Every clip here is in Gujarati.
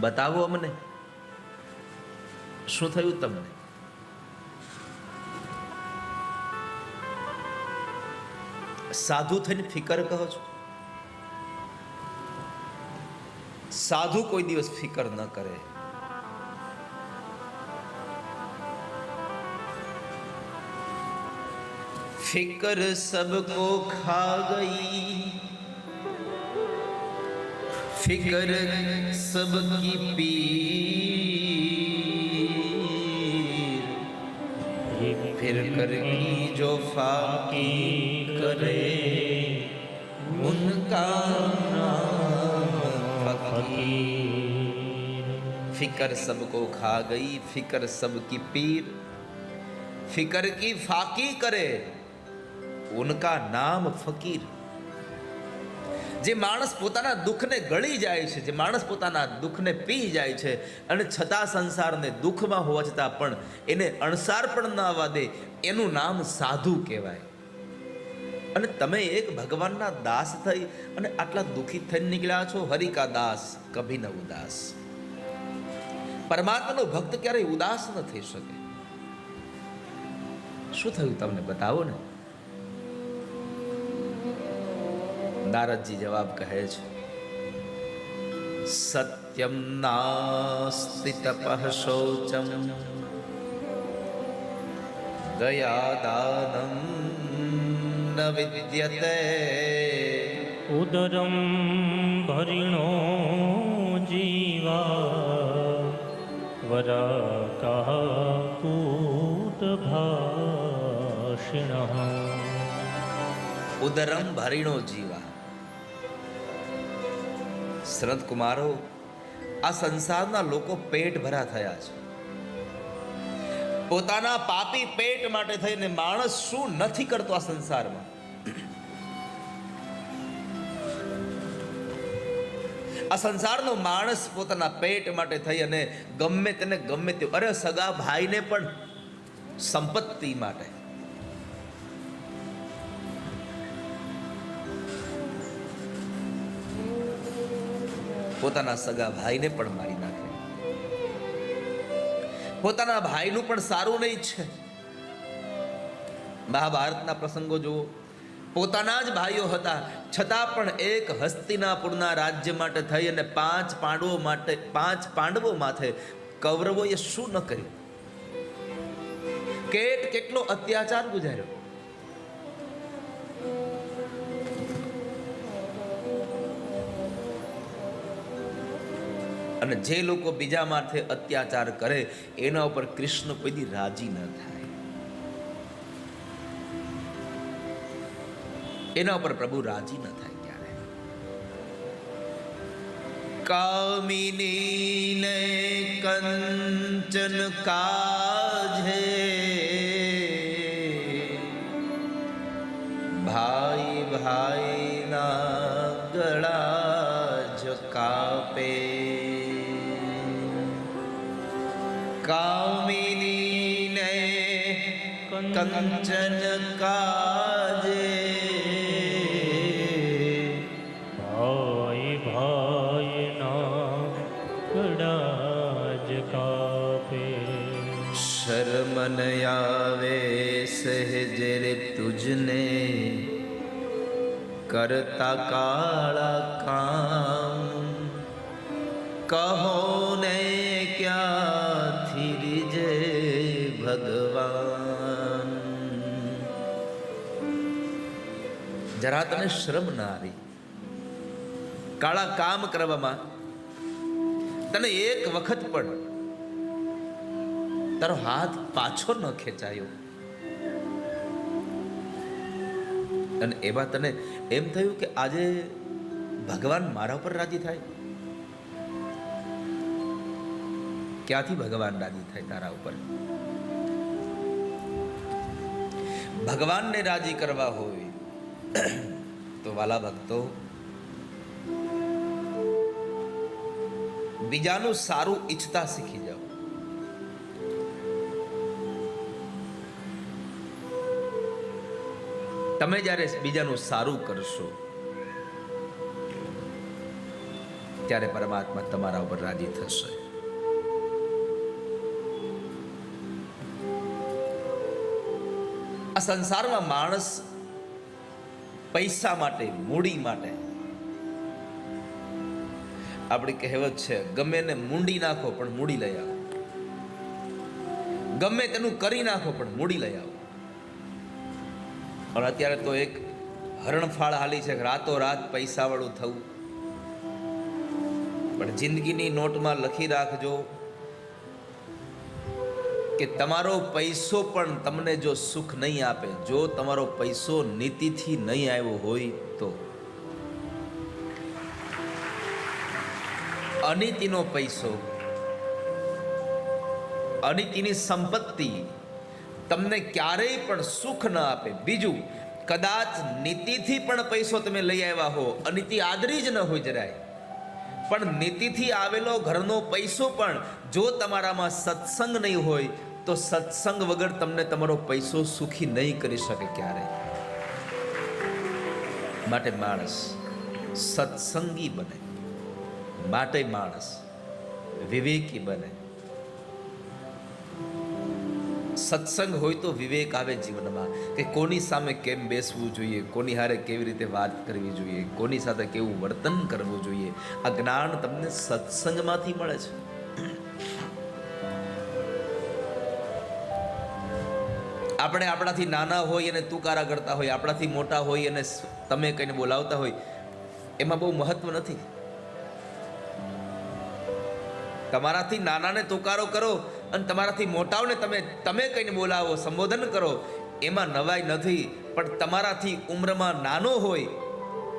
બતાવો અમને શું થયું તમને. સાધુ થઈને ફિકર કહો છો. સાધુ કોઈ દિવસ ફિકર ન કરે. फिकर सबको खा गई, फिकर सबकी पीर, फिर कर की जो फाकी करे उनका नाम फकीर. फिकर सबको खा गई, फिकर सबकी पीर, फिकर की फाकी करे ઉનકા નામ ફકીર. જે માણસ પોતાના દુઃખને ગળી જાય છે, જે માણસ પોતાના દુઃખને પી જાય છે અને છતાં સંસારને દુઃખમાં હોવા છતાં પણ એને અણસાર પણ ન આવવા દે, એનું નામ સાધુ કહેવાય. અને તમે એક ભગવાનના દાસ થઈ અને આટલા દુઃખી થઈને નીકળ્યા છો. હરિ કા દાસ કભી ન ઉદાસ. પરમાત્માનો ભક્ત ક્યારેય ઉદાસ ન થઈ શકે. શું થયું તમને બતાવો ને. નારદજી જવાબ કહે છે, સત્યમ નાસ્તિ તપઃ શૌચમ દયાદાનમ ન વિદ્યતે ઉદરમ ભરિણો જીવા વરાકઃ કૂટભાષિણઃ. ઉદરમ ભરિણો જીવા. શ્રદ્ધ કુમારો, આ સંસારના લોકો પેટ ભરા થયા છે. પોતાના પાપી પેટ માટે થઈને માણસ શું નથી કરતો આ સંસારમાં. આ સંસારનો માણસ પોતાના પેટ માટે થઈ અને ગમે તેને ગમે તે, અરે સગા ભાઈને પણ સંપત્તિ માટે, પોતાના સગા ભાઈને પણ મારી નાખે. પોતાના ભાઈનું પણ સારું નહીં છે. મહાભારતના પ્રસંગો જુઓ. પોતાના જ ભાઈઓ હતા છતાં પણ એક હસ્તિનાપુરના રાજ્ય માટે થઈ અને પાંચ પાંડવો માથે કૌરવોએ શું ન કર્યું. કેટલો અત્યાચાર ગુજાર્યો. અને જે લોકો બીજા માથે અત્યાચાર કરે એના ઉપર કૃષ્ણ કોઈ દી રાજી ન થાય. એના ઉપર પ્રભુ રાજી ન થાય ક્યારે. કામિની ને કંચન કાજે ભાઈ ભાઈ ના ગળા જ કાપે. કામિની ને કંચન કાજે ભાઈ ભાઈ ના ગળા જ કાપે. શર્મ ન આવે સહેજ રે તુજને કરતા કાળા કામ. કહો ને ક્યાંથી રીજે ભગવાન. જરા તને શ્રમ ના આવી કાળા કામ કરવામાં? તને એક વખત પણ તારો હાથ પાછો ન ખેંચાયો અને એમાં તને એમ થયું કે આજે ભગવાન મારા ઉપર રાજી થાય? ક્યાંથી ભગવાન રાજી થાય તારા ઉપર? ભગવાનને રાજી કરવા હોય તો વાલા ભક્તો, બીજાનું સારું ઈચ્છતા શીખી જાઓ. તમે જ્યારે બીજાનું સારું કરશો ત્યારે પરમાત્મા તમારા ઉપર રાજી થશે. આ સંસારમાં માણસ પૈસા માટે, મૂડી માટે, આપણી કહેવત છે, ગમે ને મૂંડી નાખો પણ મૂડી લઈ આવો, ગમે તેનું કરી નાખો પણ મૂડી લઈ આવો. પણ અત્યારે તો એક હરણફાળ હાલી છે, રાતો રાત પૈસા વાળું થવું. પણ જિંદગીની નોટમાં લખી રાખજો કે તમારો પૈસો પણ તમને જો સુખ નહીં આપે, જો તમારો પૈસો નીતિથી નહીં આવ્યો હોય તો અનીતિનો પૈસો, અનીતિની સંપત્તિ તમને ક્યારેય પણ સુખ ન આપે. બીજું, કદાચ નીતિથી પણ પૈસો તમે લઈ આવ્યા હો, અનીતિ આદરી જ ન હોય જરાય, પણ નીતિથી આવેલો ઘરનો પૈસો પણ જો તમારામાં સત્સંગ નહીં હોય તો સત્સંગ વગર તમને તમારો પૈસો સુખી નહીં કરી શકે ક્યારેય. માટે માણસ સત્સંગી બને, માટે માણસ વિવેકી બને. સત્સંગ હોય તો વિવેક આવે જીવનમાં, કે કોની સામે કેમ બેસવું જોઈએ, કોની હારે કેવી રીતે વાત કરવી જોઈએ, કોની સાથે કેવું વર્તન કરવું જોઈએ. આ જ્ઞાન તમને સત્સંગમાંથી મળે છે. આપણે આપણાથી નાના હોય અને તુકારા કરતા હોય, આપણાથી મોટા હોય અને તમે કહીને બોલાવતા હોય, એમાં બહુ મહત્વ નથી. તમારાથી નાનાને તુકારો કરો અને તમારાથી મોટાઓને તમે કહીને બોલાવો, સંબોધન કરો, એમાં નવાઈ નથી. પણ તમારાથી ઉંમરમાં નાનો હોય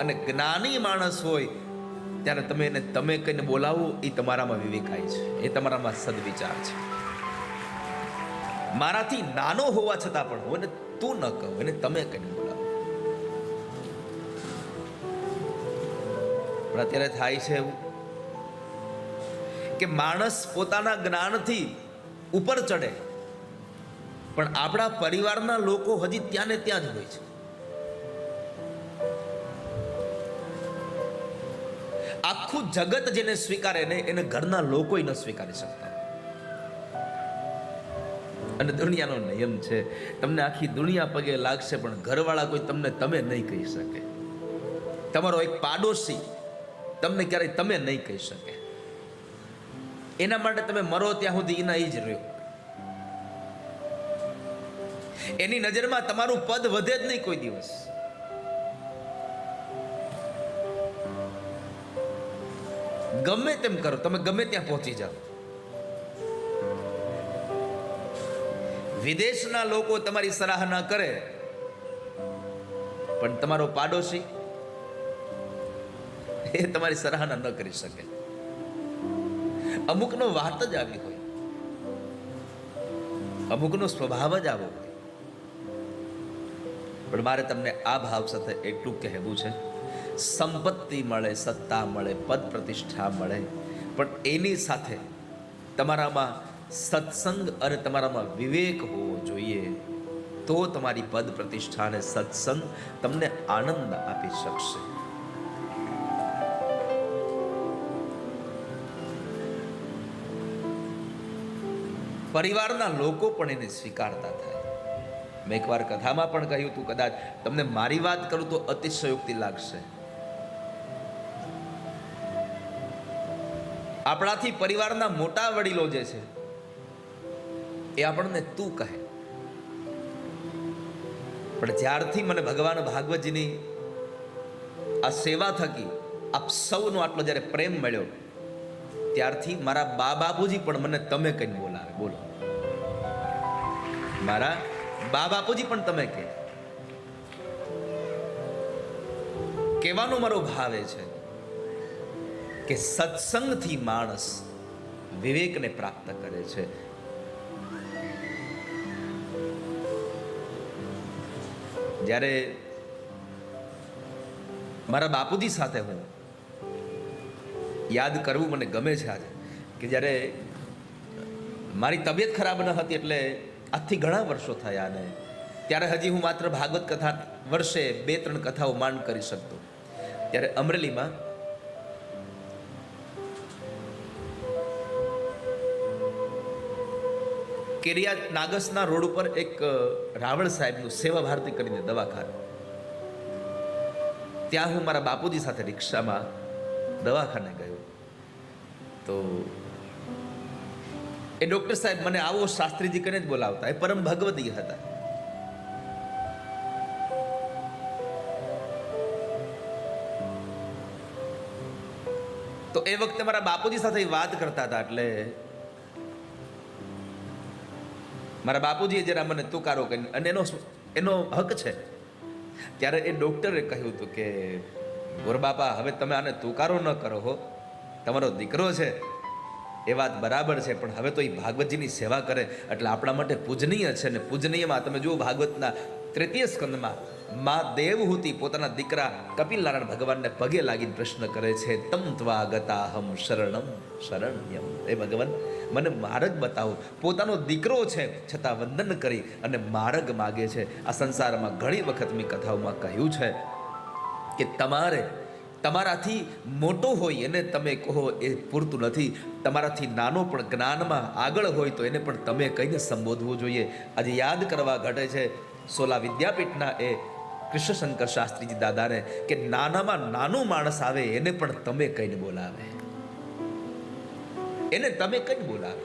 અને જ્ઞાની માણસ હોય ત્યારે તમે એને તમે કહીને બોલાવો, એ તમારામાં વિવેકાય છે, એ તમારામાં સદવિચાર છે. મારાથી નાનો હોવા છતાં પણ હું એને તું ન કહું, એને તમે કહીને બોલાવો. પણ અત્યારે થાય છે એવું કે માણસ પોતાના જ્ઞાનથી ઉપર ચડે, પણ આપણા પરિવારના લોકો હજી ત્યાં ને ત્યાં જ હોય છે. આખું જગત જેને સ્વીકારે ને એને ઘરના લોકો ન સ્વીકારી શકતા. અને દુનિયાનો નિયમ છે, તમને આખી દુનિયા પગે લાગશે પણ ઘરવાળા કોઈ તમને તમે નહીં કહી શકે. તમારો એક પાડોશી તમને ક્યારેય તમે નહીં કહી શકે. એના માટે તમે મરો ત્યાં સુધી એના એ જ રહ્યો. એની નજરમાં તમારું પદ વધે જ નહીં કોઈ દિવસ. ગમે તેમ કરો, તમે ગમે ત્યાં પહોંચી જાઓ. વિદેશના લોકો તમારી સરાહના કરે પણ તમારો પાડોશી એ તમારી સરાહના ન કરી શકે. અમુકનો વાત જ આવી હોય, અમુકનો સ્વભાવ જ આવો હોય. પણ મારે તમને આ ભાવ સાથે એટલું કહેવું છે, સંપત્તિ મળે, સત્તા મળે, પદ પ્રતિષ્ઠા મળે, પણ એની સાથે તમારામાં સત્સંગ અને તમારામાં વિવેક હોવો જોઈએ. તો તમારી પદ પ્રતિષ્ઠા અને સત્સંગ તમને આનંદ આપી શકશે. પરિવારના લોકો પણ એને સ્વીકારતા થાય. મેં એકવાર કથામાં પણ કહ્યું હતું, કદાચ તમને મારી વાત કરું તો અતિશયોક્તિ લાગશે. આપણાથી પરિવારના મોટા વડીલો જે છે એ આપણને તું કહે, પણ જ્યારથી મને ભગવાન ભાગવતજીની આ સેવા થકી આપ સૌનો આટલો જ્યારે પ્રેમ મળ્યો, ત્યારથી મારા બા બાપુજી પણ મને તમે કહીને બોલાવે. બોલો, મારા બા બાપુજી પણ તમે કહે. કહેવાનો મારો ભાવ એ છે કે સત્સંગથી માણસ વિવેકને પ્રાપ્ત કરે છે. જ્યારે મારા બાપુજી સાથે હું યાદ કરવું મને ગમે છે આજે, કે જ્યારે મારી તબિયત ખરાબ ન હતી, એટલે આજથી ઘણા વર્ષો થયા, ને ત્યારે હજી હું માત્ર ભાગવત કથા વર્ષે 2-3 કથાઓ માંડ કરી શકતો. ત્યારે અમરેલીમાં કેરિયા નાગસના રોડ ઉપર એક રાવળ સાહેબનું સેવા ભારતી કરીને દવાખાનું, ત્યાં હું મારા બાપુજી સાથે રિક્ષામાં દવાખાને ગયો તો એ ડોક્ટર સાહેબ મને આવો શાસ્ત્રીજી કરીને જ બોલાવતા. એ પરમ ભગવતી હતા. તો એ વખતે મારા બાપુજી સાથે વાત કરતા હતા એટલે મારા બાપુજીએ જરા મને તુકારો કરી, અને એનો હક છે. ત્યારે એ ડોક્ટરે કહ્યું હતું કે ગોરબાપા, હવે તમે આને તુકારો ન કરો હો, તમારો દીકરો છે એ વાત બરાબર છે, પણ હવે તો એ ભાગવતજીની સેવા કરે એટલે આપણા માટે પૂજનીય છે. ને પૂજનીયમાં તમે જુઓ ભાગવતના 3ય સ્કંદમાં મા દેવહૂતિ પોતાના દીકરા કપિલ નારાયણ ભગવાનને પગે લાગીને પ્રશ્ન કરે છે, તમ ત્વા ગતાહમ શરણમ શરણ્યમ. એ ભગવાન, મને માર્ગ બતાવો. પોતાનો દીકરો છે છતાં વંદન કરી અને માર્ગ માગે છે. આ સંસારમાં ઘણી વખત મેં કથાઓમાં કહ્યું છે કે તમારાથી મોટો હોય એને તમે કહો એ પૂરતું નથી. તમારાથી નાનો પણ જ્ઞાનમાં આગળ હોય તો એને પણ તમે કહીને સંબોધવું જોઈએ. આજે યાદ કરવા ઘટે છે સોલા વિદ્યાપીઠના એ કૃષ્ણશંકર શાસ્ત્રીજી દાદાને કે નાનામાં નાનો માણસ આવે એને પણ તમે કહીને બોલાવે, એને તમે કહીને બોલાવે.